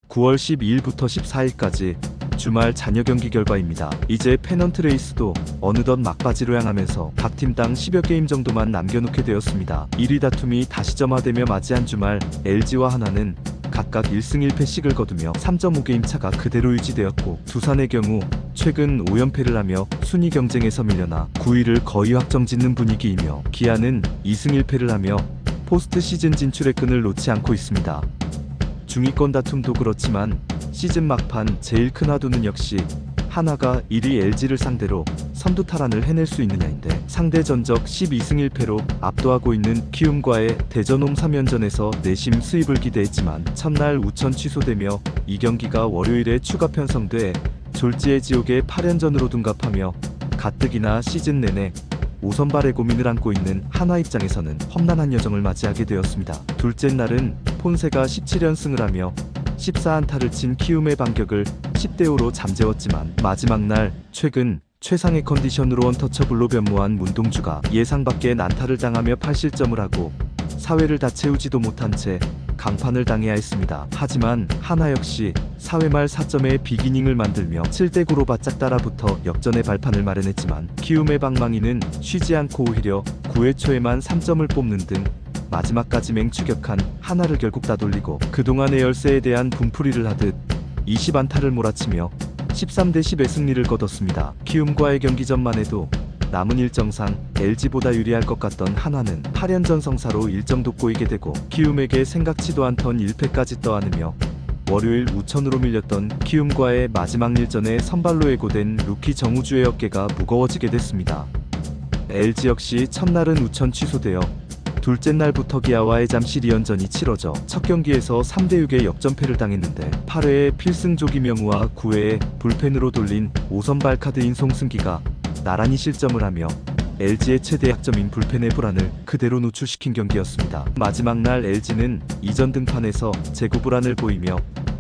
9월 12일부터 14일까지 주말 잔여 경기 결과입니다. 이제 페넌트 레이스도 어느덧 막바지로 향하면서 각 팀당 10여 게임 정도만 남겨놓게 되었습니다. 1위 다툼이 다시 점화되며 맞이한 주말 LG와 하나는 각각 1승 1패씩을 거두며 3.5게임 차가 그대로 유지되었고, 두산의 경우 최근 5연패를 하며 순위 경쟁에서 밀려나 9위를 거의 확정짓는 분위기이며, 기아는 2승 1패를 하며 포스트 시즌 진출의 끈을 놓지 않고 있습니다. 중위권 다툼도 그렇지만 시즌 막판 제일 큰 화두는 역시 하나가 1위 LG를 상대로 선두 탈환을 해낼 수 있느냐인데, 상대 전적 12승 1패로 압도하고 있는 키움과의 대전홈 3연전에서 내심 수입을 기대했지만 첫날 우천 취소되며 이 경기가 월요일에 추가 편성돼 졸지의 지옥의 8연전으로 둔갑하며 가뜩이나 시즌 내내 5선발의 고민을 안고 있는 하나 입장에서는 험난한 여정을 맞이하게 되었습니다. 둘째 날은 폰세가 17연승을 하며 14안타를 친 키움의 반격을 10대5로 잠재웠지만, 마지막 날 최근 최상의 컨디션으로 언터처블로 변모한 문동주가 예상 밖의 난타를 당하며 8실점을 하고 4회를 다 채우지도 못한 채 강판을 당해야 했습니다. 하지만 하나 역시 4회 말 4점의 빅이닝을 만들며 7대9로 바짝 따라붙어 역전의 발판을 마련했지만, 키움의 방망이는 쉬지 않고 오히려 9회 초에만 3점을 뽑는 등 마지막까지 맹추격한 하나를 결국 따돌리고 그동안의 열세에 대한 분풀이를 하듯 20안타를 몰아치며 13대10의 승리를 거뒀습니다. 키움과의 경기 전만 해도 남은 일정상 LG보다 유리할 것 같던 하나는 8연전 성사로 일정도 꼬이게 되고, 키움에게 생각지도 않던 1패까지 떠안으며 월요일 우천으로 밀렸던 키움과의 마지막 일전에 선발로 예고된 루키 정우주의 어깨가 무거워지게 됐습니다. LG 역시 첫날은 우천 취소되어 둘째 날부터 기아와의 잠실 2연전이 치러져 첫 경기에서 3대6의 역전패를 당했는데, 8회에 필승 조기명우와 9회에 불펜으로 돌린 5선발 카드인 송승기가 나란히 실점을 하며 LG의 최대 약점인 불펜의 불안을 그대로 노출시킨 경기였습니다. 마지막 날 LG는 이전 등판에서 재구불안을 보이며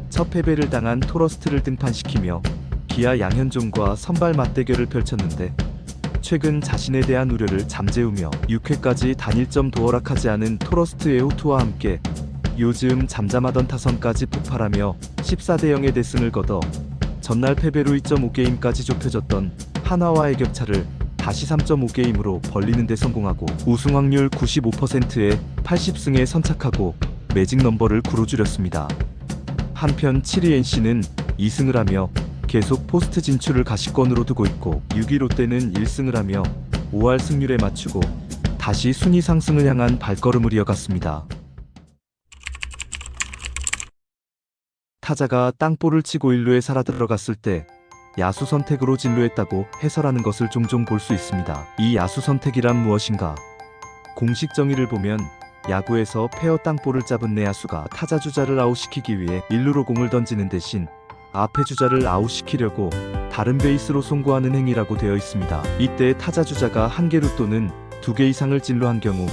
첫 패배를 당한 토러스트를 등판시키며 기아 양현종과 선발 맞대결을 펼쳤는데, 최근 자신에 대한 우려를 잠재우며 6회까지 단일점 도어락하지 않은 토러스트의 호투와 함께 요즘 잠잠하던 타선까지 폭발하며 14대0의 대승을 거둬 전날 패배로 2.5게임까지 좁혀졌던 하나와의 격차를 다시 3.5게임으로 벌리는 데 성공하고 우승 확률 95%에 80승에 선착하고 매직 넘버를 9로 줄였습니다. 한편 7위 NC는 2승을 하며 계속 포스트 진출을 가시권으로 두고 있고, 6위 롯데는 1승을 하며 5할 승률에 맞추고 다시 순위 상승을 향한 발걸음을 이어갔습니다. 타자가 땅볼을 치고 1루에 살아 들어갔을 때 야수 선택으로 진루했다고 해설하는 것을 종종 볼 수 있습니다. 이 야수 선택이란 무엇인가? 공식 정의를 보면 야구에서 페어 땅볼을 잡은 내야수가 타자 주자를 아웃시키기 위해 1루로 공을 던지는 대신 앞에 주자를 아웃시키려고 다른 베이스로 송구하는 행위라고 되어 있습니다. 이때 타자 주자가 1개루 또는 2개 이상을 진루한 경우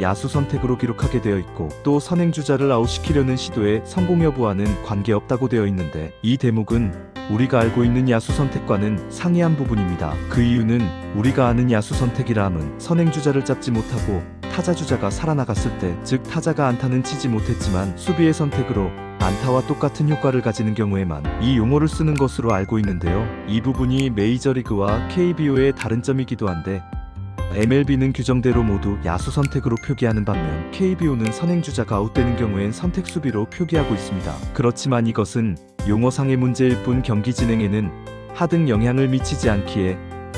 야수 선택으로 기록하게 되어 있고, 또 선행 주자를 아웃시키려는 시도의 성공 여부와는 관계없다고 되어 있는데, 이 대목은 우리가 알고 있는 야수 선택과는 상이한 부분입니다. 그 이유는 우리가 아는 야수 선택이라 함은 선행 주자를 잡지 못하고 타자 주자가 살아나갔을 때, 즉 타자가 안타는 치지 못했지만 수비의 선택으로 안타와 똑같은 효과를 가지는 경우에만 이 용어를 쓰는 것으로 알고 있는데요. 이 부분이 메이저리그와 KBO의 다른 점이기도 한데, MLB는 규정대로 모두 야수 선택으로 표기하는 반면 KBO는 선행주자가 아웃되는 경우엔 선택 수비로 표기하고 있습니다. 그렇지만 이것은 용어상의 문제일 뿐 경기 진행에는 하등 영향을 미치지 않기에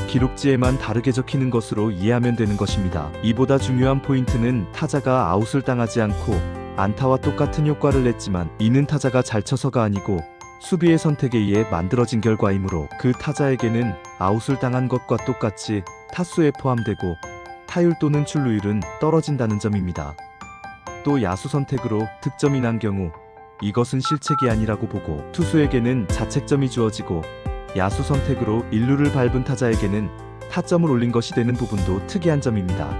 기록지에만 다르게 적히는 것으로 이해하면 되는 것입니다. 이보다 중요한 포인트는 타자가 아웃을 당하지 않고 안타와 똑같은 효과를 냈지만 이는 타자가 잘 쳐서가 아니고 수비의 선택에 의해 만들어진 결과이므로 그 타자에게는 아웃을 당한 것과 똑같이 타수에 포함되고 타율 또는 출루율은 떨어진다는 점입니다. 또 야수 선택으로 득점이 난 경우 이것은 실책이 아니라고 보고 투수에게는 자책점이 주어지고, 야수 선택으로 1루를 밟은 타자에게는 타점을 올린 것이 되는 부분도 특이한 점입니다.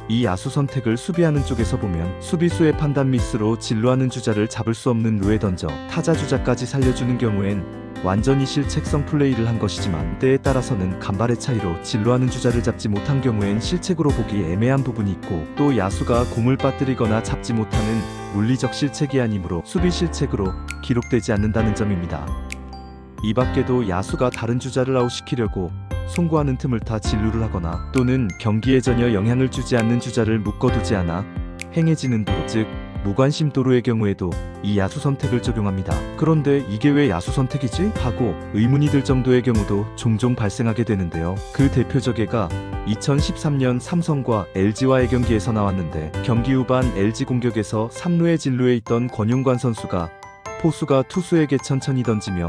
이 야수 선택을 수비하는 쪽에서 보면 수비수의 판단 미스로 진루하는 주자를 잡을 수 없는 루에 던져 타자 주자까지 살려주는 경우엔 완전히 실책성 플레이를 한 것이지만 때에 따라서는 간발의 차이로 진로하는 주자를 잡지 못한 경우엔 실책으로 보기 애매한 부분이 있고, 또 야수가 공을 빠뜨리거나 잡지 못하는 물리적 실책이 아니므로 수비 실책으로 기록되지 않는다는 점입니다. 이 밖에도 야수가 다른 주자를 아웃시키려고 송구하는 틈을 타 진루를 하거나, 또는 경기에 전혀 영향을 주지 않는 주자를 묶어두지 않아 행해지는 도루, 즉 무관심 도루의 경우에도 이 야수 선택을 적용합니다. 그런데 이게 왜 야수 선택이지? 하고 의문이 들 정도의 경우도 종종 발생하게 되는데요. 그 대표적 예가 2013년 삼성과 LG와의 경기에서 나왔는데, 경기 후반 LG 공격에서 3루에 진루에 있던 권용관 선수가 포수가 투수에게 천천히 던지며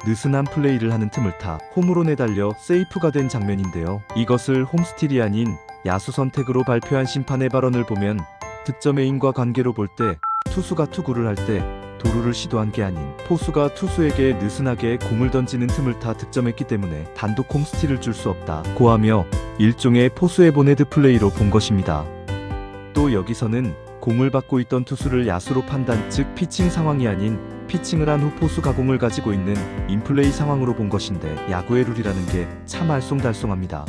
느슨한 플레이를 하는 틈을 타 홈으로 내달려 세이프가 된 장면인데요. 이것을 홈스틸이 아닌 야수 선택으로 발표한 심판의 발언을 보면, 득점의 인과관계로 볼 때 투수가 투구를 할 때 도루를 시도한 게 아닌 포수가 투수에게 느슨하게 공을 던지는 틈을 타 득점했기 때문에 단독 홈스틸을 줄 수 없다 고하며 일종의 포수의 보네드 플레이로 본 것입니다. 또 여기서는 공을 받고 있던 투수를 야수로 판단, 즉 피칭 상황이 아닌 피칭을 한 후 포수가 공을 가지고 있는 인플레이 상황으로 본 것인데, 야구의 룰이라는 게 참 알쏭달쏭합니다.